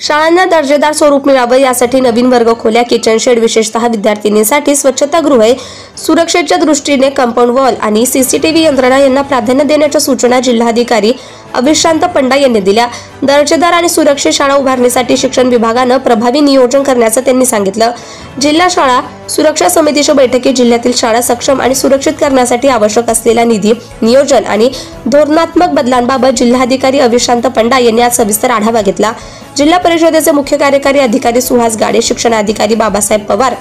शाळांना दर्जेदार स्वरूप मिळावं यासाठी नवीन वर्ग खोल्या, किचन शेड, विशेषतः विद्यार्थिनींसाठी स्वच्छतागृहे, सुरक्षेच्या दृष्टीने कंपाऊंड वॉल आणि सीसीटीव्ही यंत्रणा यांना प्राधान्य देण्याच्या सूचना जिल्हाधिकारी अविशांत पंडा यांनी दिल्या। दर्जेदार आणि सुरक्षित शाळा उभारण्यासाठी शिक्षण विभागानं प्रभावी नियोजन करण्याचं त्यांनी सांगितलं। जिल्हा शाळा सुरक्षा समितीच्या बैठकीत जिल्ह्यातील शाळा सक्षम आणि सुरक्षित करण्यासाठी आवश्यक असलेला निधी, नियोजन आणि धोरणात्मक बदलांबाबत जिल्हाधिकारी अविशांत पंडा यांनी आज सविस्तर आढावा घेतला। जिल्हा परिषदेचे मुख्य कार्यकारी अधिकारी सुहास गाडे, शिक्षणाधिकारी बाबासाहेब पवार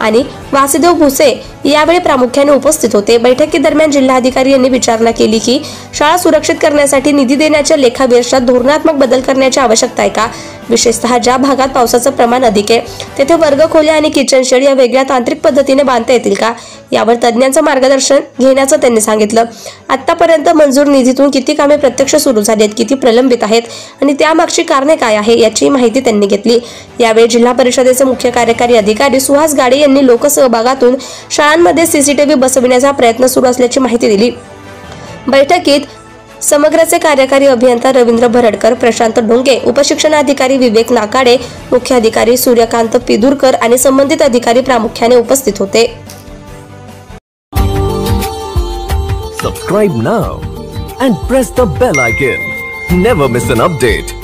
आणि वासुदेव भुसे यावेळी प्रामुख्याने उपस्थित होते। बैठकीदरम्यान जिल्हाधिकारी यांनी विचारणा केली की शाळा सुरक्षित करण्यासाठी निधी देण्याच्या लेखाविर्षात धोरणात्मक बदल करण्याची आवश्यकता आहे का? विशेषतः ज्या भागात पावसाचं प्रमाण अधिक आहे तेथे वर्ग खोल्या आणि किचन शेड या वेगळ्या तांत्रिक पद्धतीने बांधता येतील का? यावर तज्ञांचं मार्गदर्शन घेण्याचं त्यांनी सांगितलं। आतापर्यंत मंजूर निधीतून किती कामे प्रत्यक्ष सुरू झाली आहेत, किती प्रलंबित आहेत आणि त्यामागची कारणे काय आहे याची माहिती त्यांनी घेतली। यावेळी जिल्हा परिषदेचे मुख्य कार्यकारी अधिकारी सुहास गाडे यांनी लोकसहभागातून शाळांमध्ये सीसीटीव्ही बसविण्याचा प्रयत्न सुरू असल्याची माहिती दिली। बैठकीत समग्रचे कार्यकारी अभियंता रवींद्र भरडकर, प्रशांत ढोंगे, उपशिक्षणाधिकारी विवेक नाकाडे, मुख्य अधिकारी सूर्यकांत पिदुरकर आणि संबंधित अधिकारी प्रामुख्याने उपस्थित होते। Subscribe now and press the bell icon. Never miss an update.